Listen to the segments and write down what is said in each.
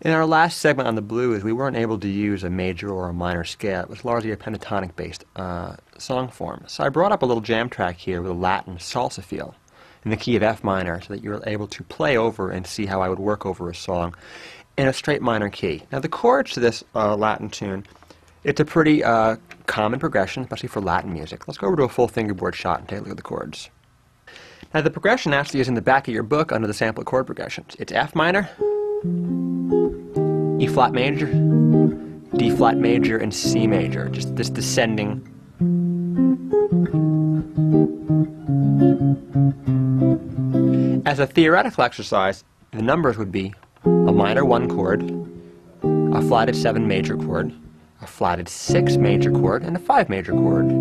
In our last segment on the blues, we weren't able to use a major or a minor scale. It was largely a pentatonic-based song form. So I brought up a little jam track here with a Latin salsa feel in the key of F minor so that you were able to play over and see how I would work over a song in a straight minor key. Now the chords to this Latin tune, it's a pretty common progression, especially for Latin music. Let's go over to a full fingerboard shot and take a look at the chords. Now the progression actually is in the back of your book under the sample chord progressions. It's F minor, E flat major, D flat major, and C major, just this descending. As a theoretical exercise, the numbers would be a minor 1 chord, a flatted 7 major chord, a flatted 6 major chord, and a 5 major chord.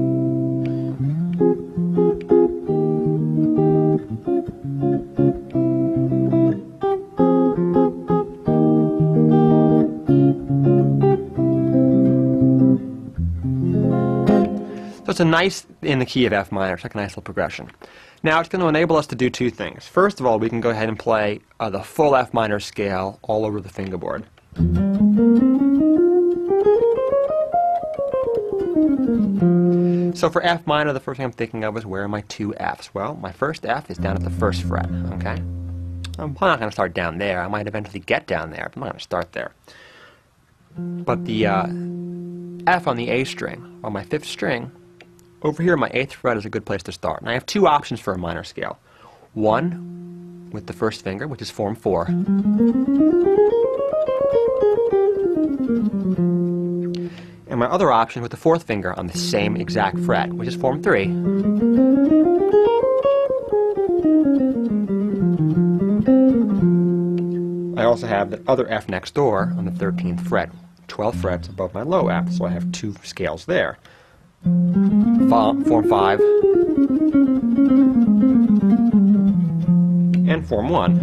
So it's a nice, in the key of F minor, it's like a nice little progression. Now it's going to enable us to do two things. First of all, we can go ahead and play the full F minor scale all over the fingerboard. So for F minor, the first thing I'm thinking of is where are my two Fs? Well, my first F is down at the first fret, okay? I'm probably not going to start down there. I might eventually get down there, but I'm not going to start there. But the F on the A string, on my 5th string, over here my 8th fret is a good place to start. And I have two options for a minor scale. One with the first finger, which is form 4. And my other option with the 4th finger on the same exact fret, which is form 3. I also have the other F next door on the 13th fret, 12 frets above my low F, so I have two scales there. Form 5 and form 1.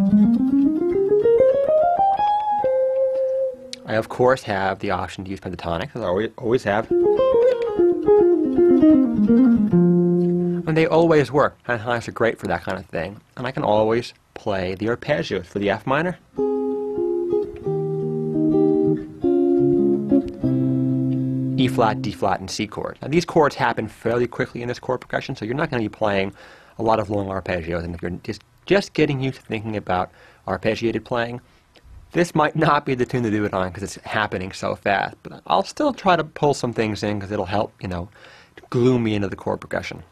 I of course have the option to use pentatonic, as I always have. And they always work. Pentatonics are great for that kind of thing. And I can always play the arpeggios for the F minor. E flat, D flat, and C chords. Now these chords happen fairly quickly in this chord progression, so you're not going to be playing a lot of long arpeggios. And if you're just getting used to thinking about arpeggiated playing, this might not be the tune to do it on because it's happening so fast. But I'll still try to pull some things in because it'll help, glue me into the chord progression.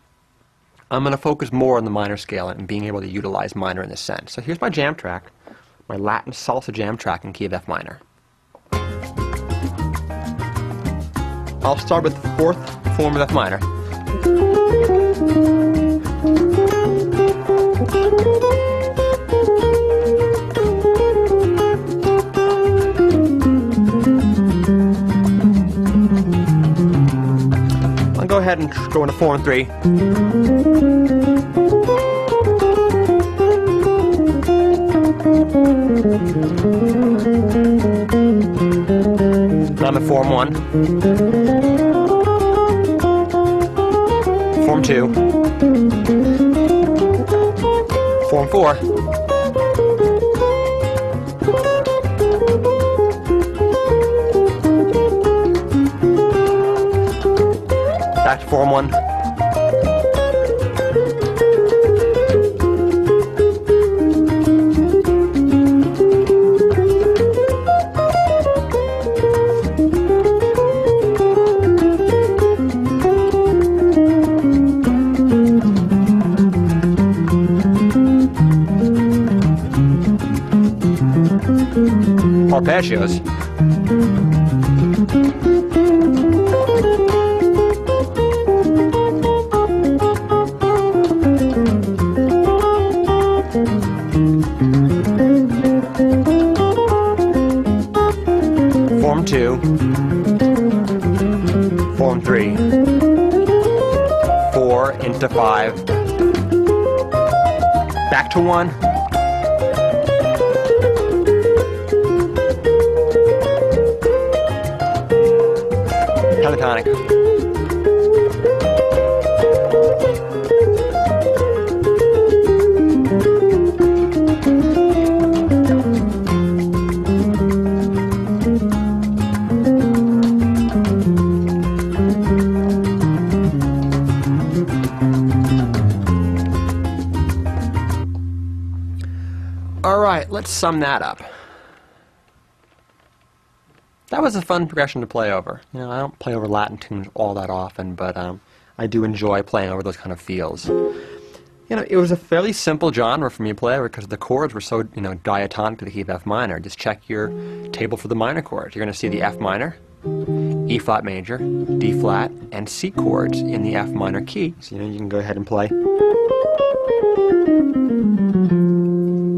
I'm going to focus more on the minor scale and being able to utilize minor in this sense. So here's my jam track, my Latin salsa jam track in key of F minor. I'll start with the 4th form of F minor. I'll go ahead and go into form 3. I'm at form 1, form 2, form 4, back to form 1, arpeggios. Form 2, form 3, 4 into 5, back to 1. Pentatonic. Alright, let's sum that up. That was a fun progression to play over. You know, I don't play over Latin tunes all that often, but I do enjoy playing over those kind of feels. You know, it was a fairly simple genre for me to play over because the chords were so, you know, diatonic to the key of F minor. Just check your table for the minor chords. You're going to see the F minor, E flat major, D flat, and C chords in the F minor key. So, you know, you can go ahead and play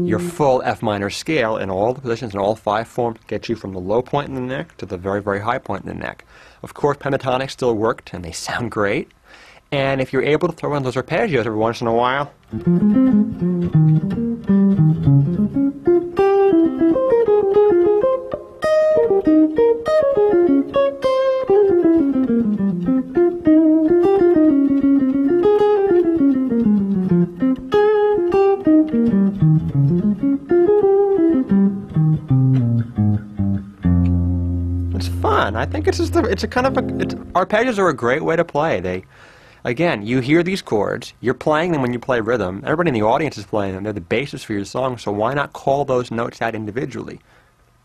your full F minor scale in all the positions in all 5 forms, get you from the low point in the neck to the very, very high point in the neck. Of course, pentatonics still worked, and they sound great. And if you're able to throw in those arpeggios every once in a while, it's fun. I think it's just arpeggios are a great way to play. Again, you hear these chords, you're playing them when you play rhythm, everybody in the audience is playing them, they're the basis for your song, so why not call those notes out individually?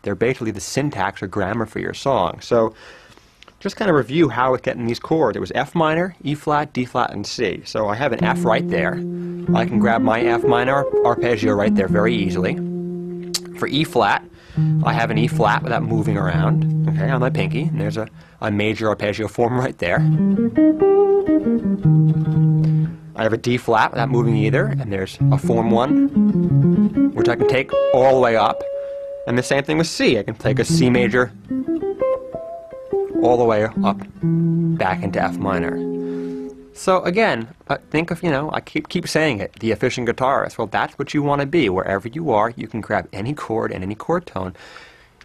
They're basically the syntax or grammar for your song. So just kind of review how it's getting these chords. It was F minor, E flat, D flat, and C. So I have an F right there. I can grab my F minor arpeggio right there very easily. For E flat, I have an E flat without moving around, okay, on my pinky, and there's a major arpeggio form right there. I have a D flat without moving either, and there's a form 1, which I can take all the way up. And the same thing with C. I can take a C major all the way up, back into F minor. So again, think of, you know, I keep saying it, the efficient guitarist. Well, that's what you want to be. Wherever you are, you can grab any chord and any chord tone.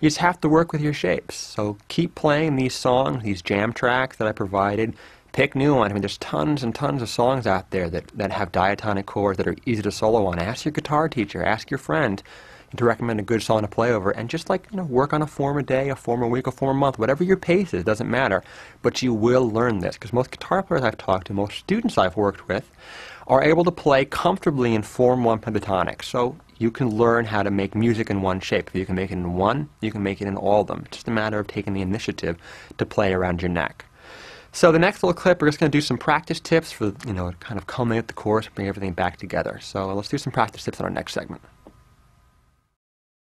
You just have to work with your shapes. So keep playing these songs, these jam tracks that I provided. Pick new ones. I mean, there's tons and tons of songs out there that have diatonic chords that are easy to solo on. Ask your guitar teacher, ask your friend to recommend a good song to play over, and just like, you know, work on a form a day, a form a week, a form a month, whatever your pace is, doesn't matter. But you will learn this, because most guitar players I've talked to, most students I've worked with, are able to play comfortably in form 1 pentatonic. So you can learn how to make music in one shape. If you can make it in one, you can make it in all of them. It's just a matter of taking the initiative to play around your neck. So the next little clip, we're just going to do some practice tips for, you know, kind of culminate the course, bring everything back together. So let's do some practice tips in our next segment.